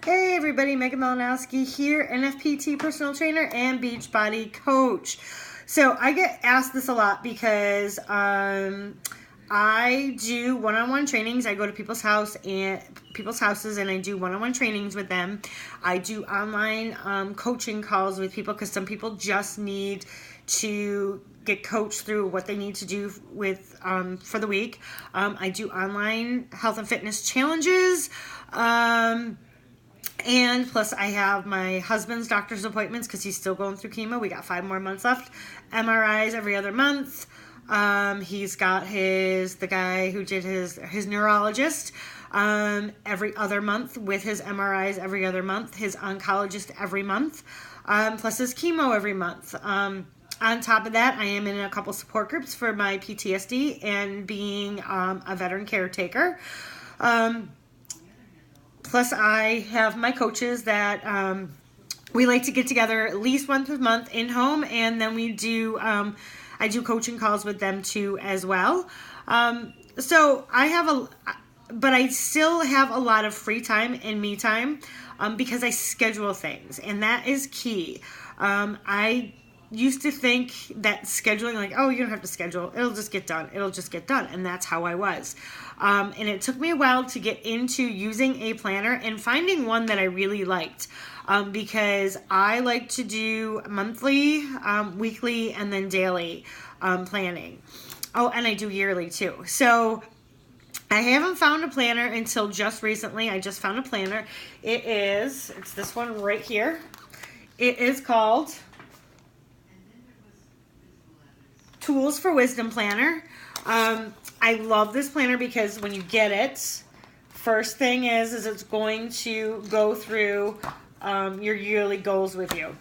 Hey everybody, Megan Malinowski here, NFPT personal trainer and Beachbody coach. So I get asked this a lot because I do one-on-one trainings. I go to people's houses and I do one-on-one trainings with them. I do online coaching calls with people because some people just need to get coached through what they need to do with for the week. I do online health and fitness challenges. And plus, I have my husband's doctor's appointments because he's still going through chemo. We got 5 more months left. MRIs every other month. He's got the guy who did his neurologist every other month with his MRIs every other month. His oncologist every month. Plus his chemo every month. On top of that, I am in a couple support groups for my PTSD and being a veteran caretaker. Plus, I have my coaches that we like to get together at least once a month in home, and then we do. I do coaching calls with them too as well. So but I still have a lot of free time and me time because I schedule things, and that is key. I used to think that scheduling, like, oh, you don't have to schedule, it'll just get done, and that's how I was. And it took me a while to get into using a planner and finding one that I really liked, because I like to do monthly, weekly, and then daily planning. Oh, and I do yearly too. So I haven't found a planner until just recently. I just found a planner. It's this one right here. It is called Tools for Wisdom Planner. I love this planner because when you get it, first thing is it's going to go through your yearly goals with you.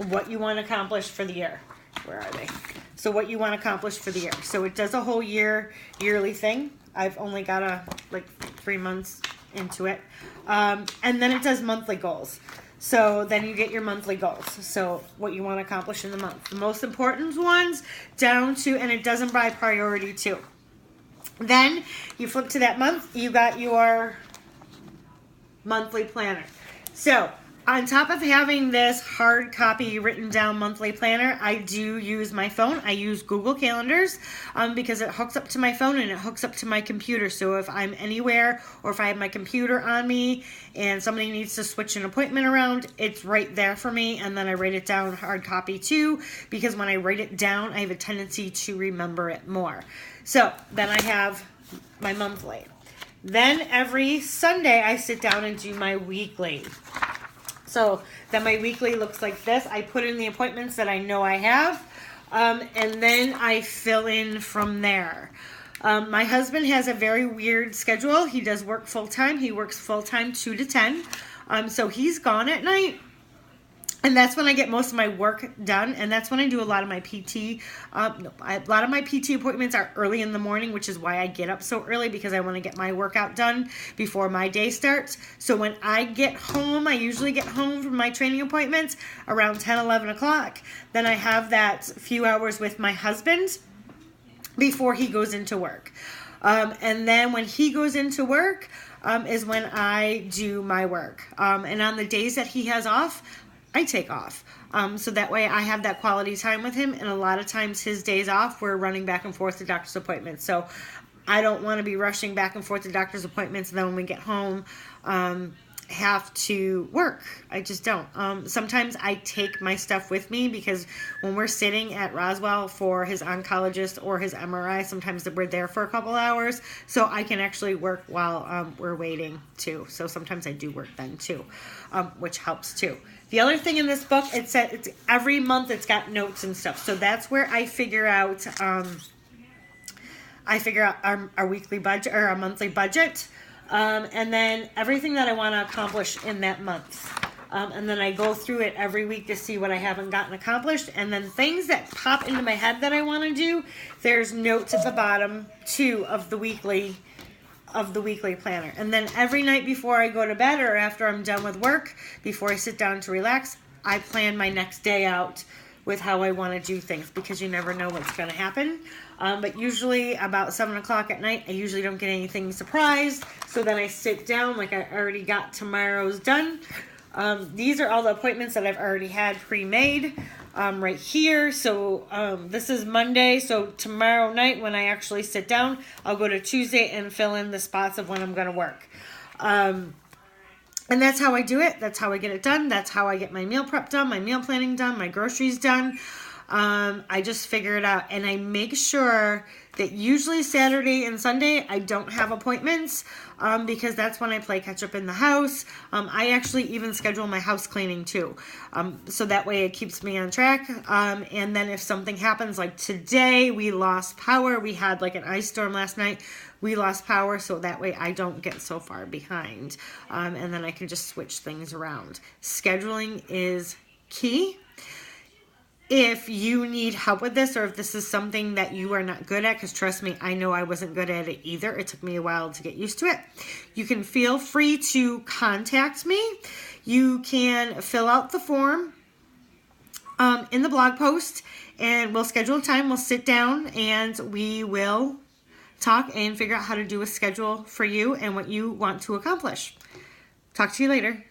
What you want to accomplish for the year. Where are they? So what you want to accomplish for the year. So it does a whole yearly thing. I've only got 3 months into it. And then it does monthly goals. So then you get your monthly goals. So what you want to accomplish in the month. The most important ones down to, and it doesn't by priority too. Then you flip to that month, you got your monthly planner. So on top of having this hard copy written down monthly planner, I do use my phone. I use Google Calendars because it hooks up to my phone and it hooks up to my computer. So if I'm anywhere or if I have my computer on me and somebody needs to switch an appointment around, it's right there for me. And then I write it down hard copy too, because when I write it down, I have a tendency to remember it more. So then I have my monthly. Then every Sunday I sit down and do my weekly. So then my weekly looks like this. I put in the appointments that I know I have, and then I fill in from there. My husband has a very weird schedule. He does work full-time. He works full-time 2 to 10. So he's gone at night. And that's when I get most of my work done, and that's when I do a lot of my PT. A lot of my PT appointments are early in the morning, which is why I get up so early, because I want to get my workout done before my day starts. So when I get home, I usually get home from my training appointments around 10, 11 o'clock. Then I have that few hours with my husband before he goes into work. And then when he goes into work is when I do my work. And on the days that he has off, I take off. So that way I have that quality time with him. And a lot of times his days off, we're running back and forth to doctor's appointments. So I don't want to be rushing back and forth to doctor's appointments. And then when we get home, have to work. I just don't. Sometimes I take my stuff with me, because when we're sitting at Roswell for his oncologist or his MRI, sometimes we're there for a couple hours. So I can actually work while we're waiting too. So sometimes I do work then too, which helps too. The other thing in this book, it's every month it's got notes and stuff. So that's where I figure out our weekly budget or our monthly budget. And then everything that I want to accomplish in that month. And then I go through it every week to see what I haven't gotten accomplished. And then things that pop into my head that I want to do, there's notes at the bottom too of the weekly planner. And then every night before I go to bed or after I'm done with work, before I sit down to relax, I plan my next day out with how I want to do things, because you never know what's going to happen. But usually about 7 o'clock at night, I usually don't get anything surprised. So then I sit down, like I already got tomorrow's done. These are all the appointments that I've already had pre-made right here. So this is Monday. So tomorrow night when I actually sit down, I'll go to Tuesday and fill in the spots of when I'm going to work. And that's how I do it. That's how I get it done. That's how I get my meal prep done, my meal planning done, my groceries done. I just figure it out. And I make sure that usually Saturday and Sunday I don't have appointments because that's when I play catch up in the house. I actually even schedule my house cleaning too. So that way it keeps me on track. And then if something happens, like today we lost power. We had like an ice storm last night. We lost power, so that way I don't get so far behind. And then I can just switch things around. Scheduling is key. If you need help with this, or if this is something that you are not good at, because trust me, I know I wasn't good at it either. It took me a while to get used to it. You can feel free to contact me. You can fill out the form in the blog post, and we'll schedule a time. We'll sit down, and we will talk and figure out how to do a schedule for you and what you want to accomplish. Talk to you later.